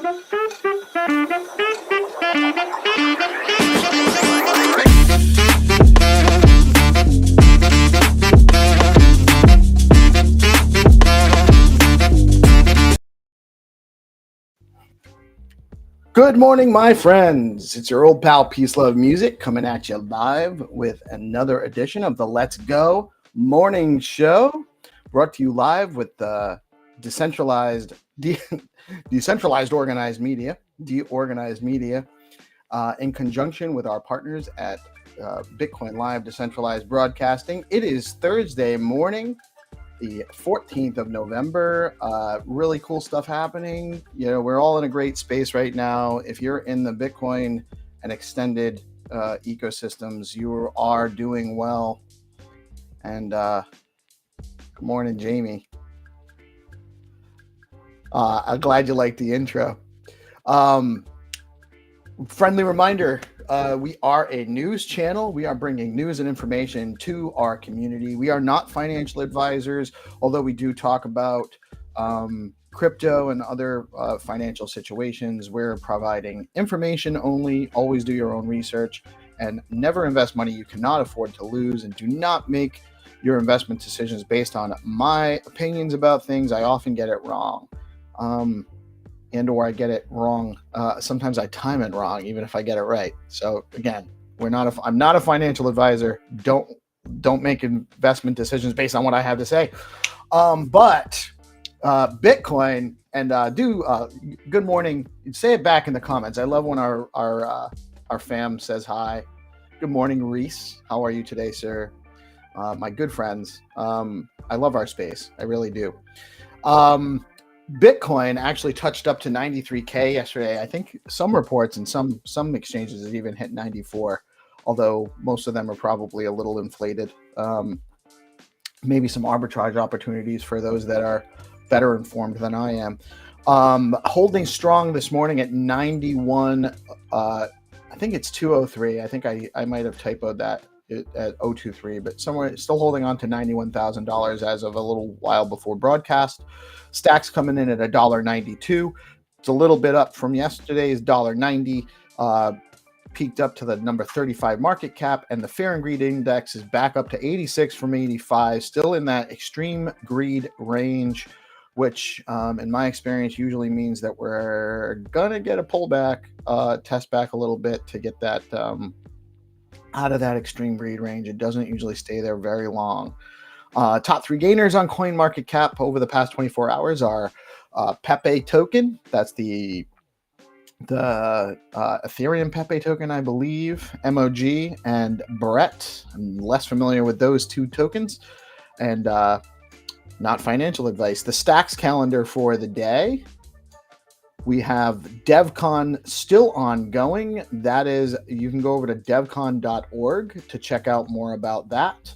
Good morning, my friends. It's your old pal PeaceLoveMusic coming at you live with another edition of the Let's Go Morning Show, brought to you live with the decentralized organized media, DeOrganized Media, in conjunction with our partners at Bitcoin Live Decentralized Broadcasting. It is Thursday morning, the 14th of November. Really cool stuff happening. You know, we're all in a great space right now. If you're in the Bitcoin and extended ecosystems, you are doing well. And good morning, Jamie. I'm glad you liked the intro. Friendly reminder, we are a news channel. We are bringing news and information to our community. We are not financial advisors, although we do talk about crypto and other financial situations. We're providing information only. Always do your own research and never invest money you cannot afford to lose, and do not make your investment decisions based on my opinions about things. I often get it wrong. Or I get it wrong. Sometimes I time it wrong, even if I get it right. So again, I'm not a financial advisor. Don't make investment decisions based on what I have to say. But Bitcoin, and good morning. Say it back in the comments. I love when our fam says hi. Good morning, Reese. How are you today, sir? My good friends. I love our space. I really do. Bitcoin actually touched up to 93K yesterday. I think some reports and some exchanges have even hit 94, although most of them are probably a little inflated. Maybe some arbitrage opportunities for those that are better informed than I am. Holding strong this morning at 91. I think it's 203. I think I might have typoed that at 023, but somewhere still holding on to $91,000 as of a little while before broadcast. Stacks coming in at $1.92. It's a little bit up from yesterday's $1.90. Peaked up to the number 35 market cap, and the Fear and Greed Index is back up to 86 from 85, still in that extreme greed range, which in my experience usually means that we're gonna get a pullback, test back a little bit to get that out of that extreme greed range. It doesn't usually stay there very long. Top three gainers on CoinMarketCap over the past 24 hours are Pepe token. That's the Ethereum Pepe token, I believe, MOG, and Brett. I'm less familiar with those two tokens, and not financial advice. The Stacks calendar for the day. We have DevCon still ongoing. That is, you can go over to devcon.org to check out more about that.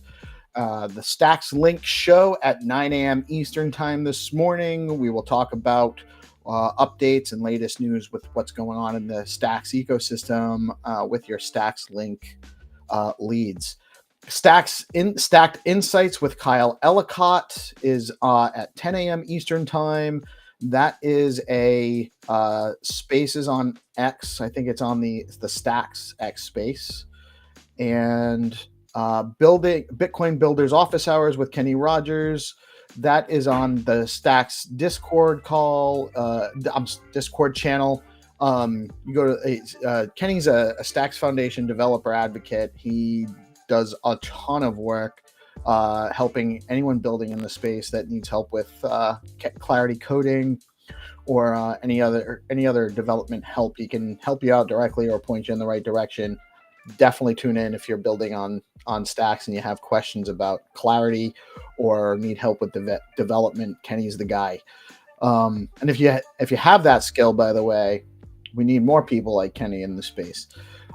The Stacks Link show at 9 a.m. Eastern time this morning. We will talk about updates and latest news with what's going on in the Stacks ecosystem with your Stacks Link leads. Stacked Insights with Kyle Ellicott is at 10 a.m. Eastern time. That is a Spaces on X. I think it's on the Stacks X space. And building Bitcoin Builders Office Hours with Kenny Rogers. That is on the Stacks Discord Discord channel. You go to Kenny's a Stacks Foundation developer advocate. He does a ton of work helping anyone building in the space that needs help with Clarity coding or any other development help. He can help you out directly or point you in the right direction. Definitely tune in if you're building on Stacks and you have questions about Clarity or need help with development. Kenny's the guy. And if you have that skill, by the way, we need more people like Kenny in the space.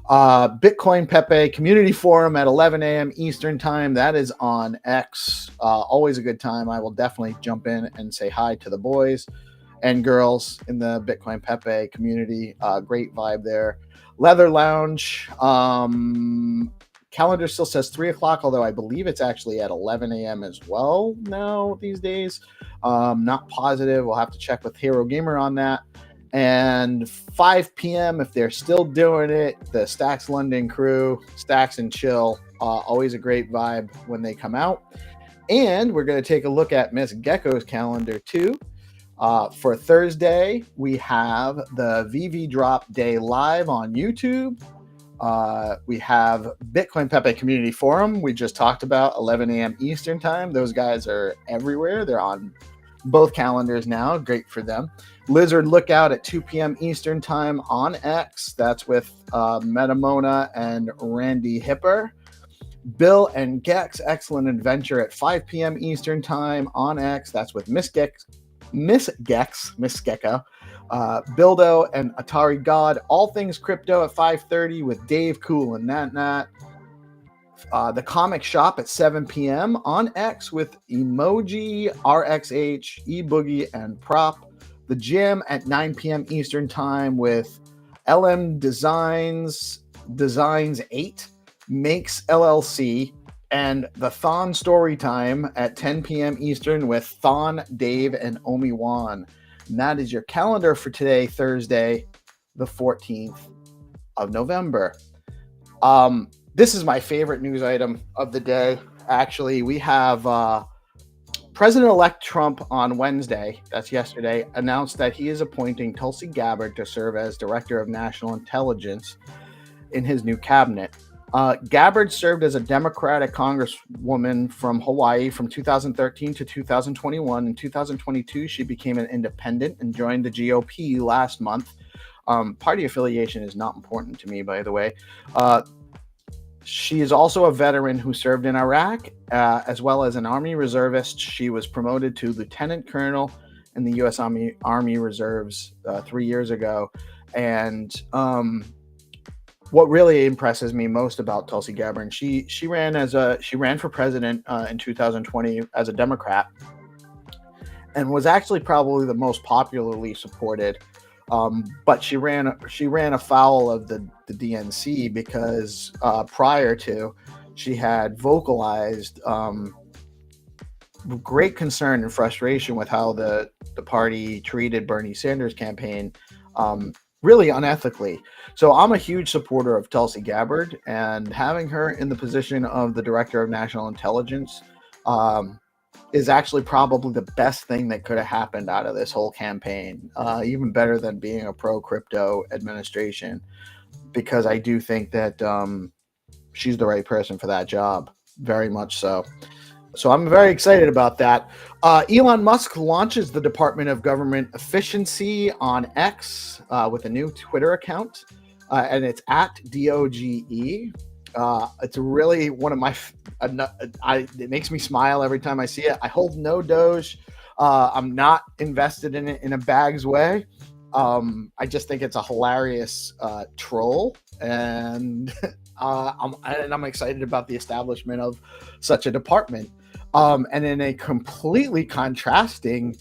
Bitcoin Pepe Community Forum at 11 a.m. Eastern Time. That is on X. Always a good time. I will definitely jump in and say hi to the boys and girls in the Bitcoin Pepe community. Great vibe there. Leather Lounge. Calendar still says 3 o'clock, although I believe it's actually at 11 a.m. as well now these days. Not positive. We'll have to check with Hero Gamer on that. And 5 p.m., if they're still doing it, the Stacks London crew, Stacks and Chill, always a great vibe when they come out. And we're going to take a look at Miss Gecko's calendar too. For Thursday, we have the VV Drop Day live on YouTube. We have Bitcoin Pepe Community Forum. We just talked about 11 a.m. Eastern time. Those guys are everywhere. They're on both calendars now. Great for them. Lizard Lookout at 2 p.m. Eastern time on X. That's with Metamona and Randy Hipper. Bill and Gex Excellent Adventure at 5 p.m. Eastern time on X. That's with Miss Gecko, Bildo and Atari God. All Things Crypto at 5:30 with Dave Cool and Nat. The Comic Shop at 7 p.m. on X with Emoji, RXH, eBoogie, and Prop. The Gym at 9 p.m. Eastern time with LM Designs 8, Makes LLC, and the Thon Story Time at 10 p.m. Eastern with Thon, Dave, and Omi Wan. And that is your calendar for today, Thursday, the 14th of November. This is my favorite news item of the day. Actually, we have President-elect Trump on Wednesday, that's yesterday, announced that he is appointing Tulsi Gabbard to serve as Director of National Intelligence in his new cabinet. Gabbard served as a Democratic congresswoman from Hawaii from 2013 to 2021. In 2022, she became an independent and joined the GOP last month. Party affiliation is not important to me, by the way. She is also a veteran who served in Iraq, as well as an Army reservist. She was promoted to lieutenant colonel in the U.S. Army Reserves 3 years ago. And what really impresses me most about Tulsi Gabbard, she ran for president in 2020 as a Democrat, and was actually probably the most popularly supported. But she ran afoul of the DNC because prior to, she had vocalized great concern and frustration with how the party treated Bernie Sanders' campaign, really unethically. So I'm a huge supporter of Tulsi Gabbard, and having her in the position of the Director of National Intelligence is actually probably the best thing that could have happened out of this whole campaign, even better than being a pro-crypto administration, because I do think that she's the right person for that job, very much so. So I'm very excited about that. Elon Musk launches the Department of Government Efficiency on X with a new Twitter account, and it's at DOGE. It's really one of my, it makes me smile every time I see it. I hold no Doge. I'm not invested in it in a bags way. I just think it's a hilarious troll, and I'm excited about the establishment of such a department. And in a completely contrasting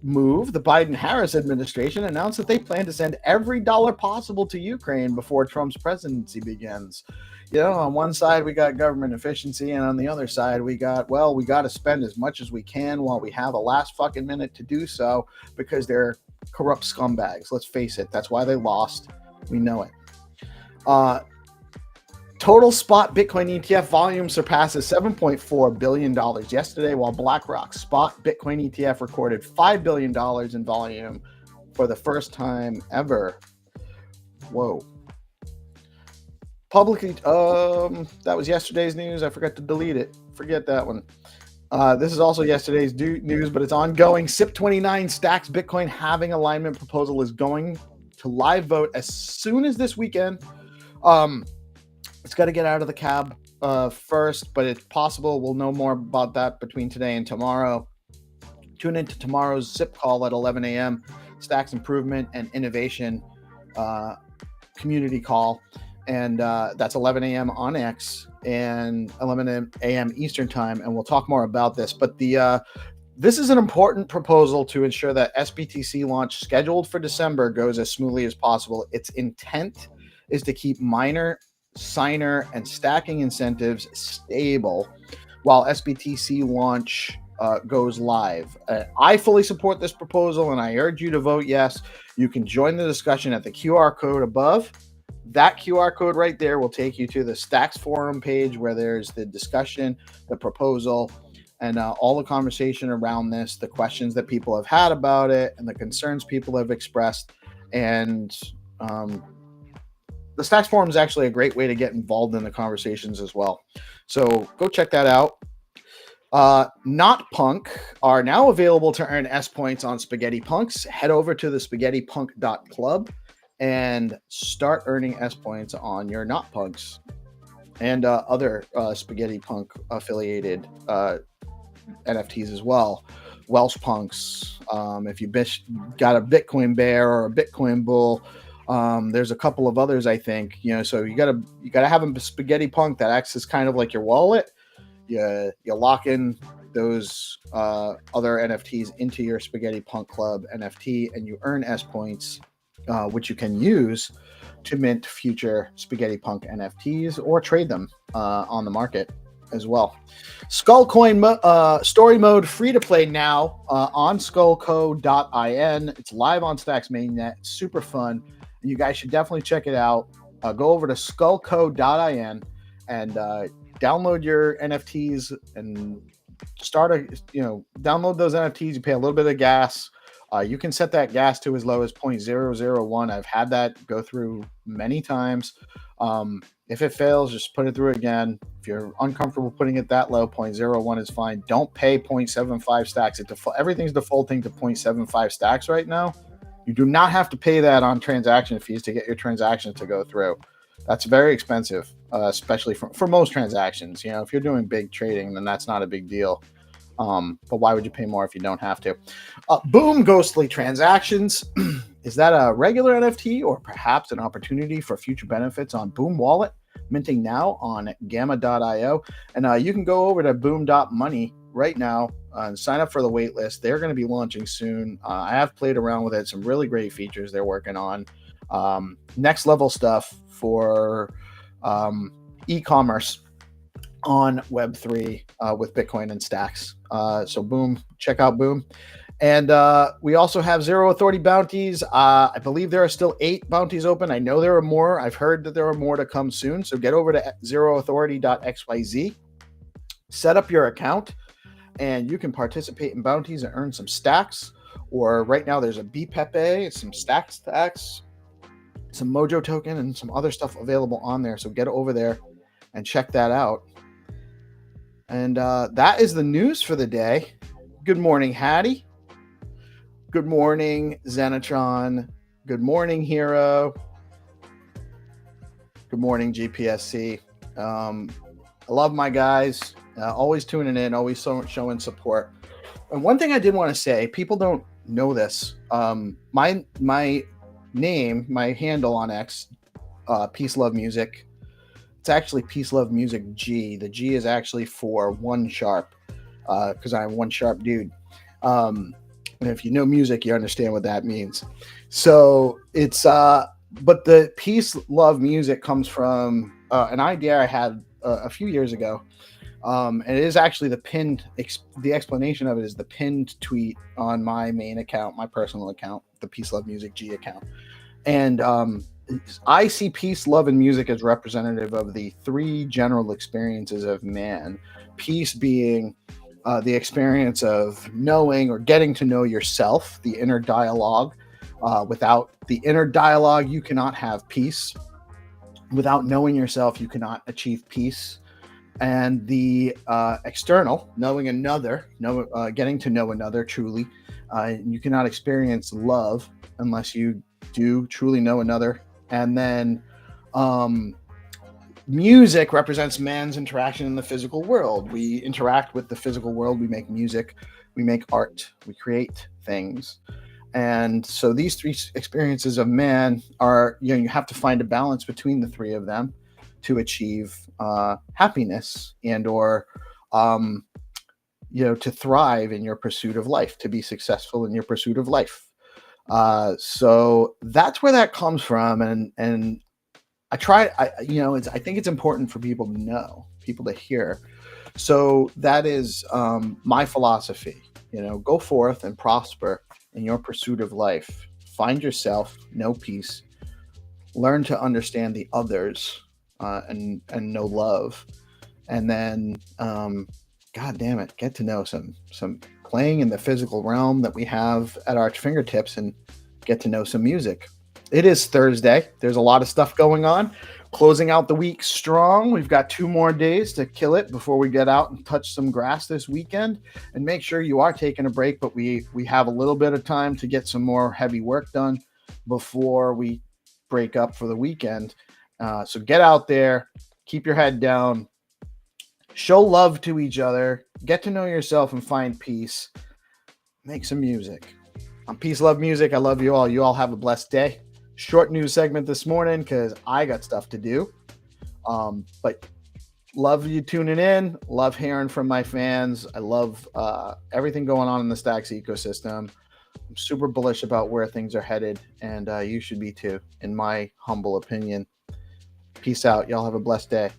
move, the Biden-Harris administration announced that they plan to send every dollar possible to Ukraine before Trump's presidency begins. You know, on one side we got government efficiency, and on the other side we got to spend as much as we can while we have a last fucking minute to do so, because they're corrupt scumbags. Let's face it, that's why they lost. We know it. Total spot Bitcoin ETF volume surpasses $7.4 billion yesterday, while BlackRock's spot Bitcoin ETF recorded $5 billion in volume for the first time ever. Whoa. Publicly, that was yesterday's news. I forgot to delete it. Forget that one. This is also yesterday's news, but it's ongoing. SIP29 Stacks Bitcoin halving alignment proposal is going to live vote as soon as this weekend. It's got to get out of the cab first, but it's possible. We'll know more about that between today and tomorrow. Tune into tomorrow's SIP call at 11 a.m. Stacks Improvement and Innovation community call. And that's 11 a.m. on X and 11 a.m. Eastern time. And we'll talk more about this. But this is an important proposal to ensure that SBTC launch scheduled for December goes as smoothly as possible. Its intent is to keep miner, signer, and stacking incentives stable while SBTC launch goes live. I fully support this proposal, and I urge you to vote yes. You can join the discussion at the QR code above. That QR code right there will take you to the Stacks forum page where there's the discussion, the proposal, and all the conversation around this, the questions that people have had about it, and the concerns people have expressed. And the Stacks forum is actually a great way to get involved in the conversations as well. So go check that out. Not Punk are now available to earn S points on Spaghetti Punks. Head over to the spaghettipunk.club and start earning S points on your Not Punks and other Spaghetti Punk affiliated NFTs as well. Welsh Punks. If you got a Bitcoin Bear or a Bitcoin Bull, there's a couple of others, I think. So you gotta have a Spaghetti Punk that acts as kind of like your wallet. You lock in those other NFTs into your Spaghetti Punk Club NFT, and you earn S points, which you can use to mint future Spaghetti Punk NFTs or trade them on the market as well. Skullcoin story mode free to play now on skullco.in. It's live on Stacks mainnet. It's super fun. And you guys should definitely check it out. Go over to skullco.in and download your NFTs and download those NFTs. You pay a little bit of gas. You can set that gas to as low as 0.001. I've had that go through many times. If it fails, just put it through again. If you're uncomfortable putting it that low, 0.01 is fine. Don't pay 0.75 stacks. Everything's defaulting to 0.75 stacks right now. You do not have to pay that on transaction fees to get your transactions to go through. That's very expensive, especially for most transactions. If you're doing big trading, then that's not a big deal. But why would you pay more if you don't have to? Boom, ghostly transactions. Is that a regular NFT or perhaps an opportunity for future benefits on Boom Wallet? Minting now on gamma.io. And you can go over to boom.money right now and sign up for the wait list. They're going to be launching soon. I have played around with it. Some really great features they're working on. Next level stuff for e-commerce on Web3 with Bitcoin and Stacks. So Boom, check out Boom. And we also have Zero Authority bounties. I believe there are still 8 bounties open. I know there are more. I've heard that there are more to come soon. So get over to zeroauthority.xyz, set up your account, and you can participate in bounties and earn some stacks. Or right now there's a BPEPE, some stacks, some Mojo token, and some other stuff available on there. So get over there and check that out. And that is the news for the day. Good morning, Haddy. Good morning, Zenatron. Good morning, Hero. Good morning, GPSC. I love my guys. Always tuning in, always showing support. And one thing I did want to say, people don't know this. My name, my handle on X, PeaceLoveMusic. It's actually PeaceLoveMusic G. The G is actually for 1 sharp, because I'm 1 sharp dude. And if you know music, you understand what that means. So it's but the Peace Love Music comes from an idea I had a few years ago. And it is actually the explanation of it is the pinned tweet on my main account, my personal account, the Peace Love Music G account. And I see peace, love, and music as representative of the 3 general experiences of man. Peace being the experience of knowing or getting to know yourself, the inner dialogue. Without the inner dialogue, you cannot have peace. Without knowing yourself, you cannot achieve peace. And the external, knowing another, getting to know another truly. You cannot experience love unless you do truly know another. And then music represents man's interaction in the physical world. We interact with the physical world. We make music. We make art. We create things. And so these 3 experiences of man are, you have to find a balance between the 3 of them to achieve happiness and or, to thrive in your pursuit of life, to be successful in your pursuit of life. So that's where that comes from. And I think it's important for people to know, people to hear. So that is my philosophy. Go forth and prosper in your pursuit of life. find yourself, know peace, learn to understand the others, and know love, and then God damn it, get to know some playing in the physical realm that we have at our fingertips, and get to know some music. It is Thursday. There's a lot of stuff going on. Closing out the week strong. We've got 2 more days to kill it before we get out and touch some grass this weekend. And make sure you are taking a break, but we have a little bit of time to get some more heavy work done before we break up for the weekend. So get out there, keep your head down, show love to each other, get to know yourself and find peace. Make some music. I'm Peace Love Music. I love you all. You all have a blessed day. Short news segment this morning because I got stuff to do. But love you tuning in. Love hearing from my fans. I love everything going on in the Stacks ecosystem. I'm super bullish about where things are headed, and you should be too, in my humble opinion. Peace out. Y'all have a blessed day.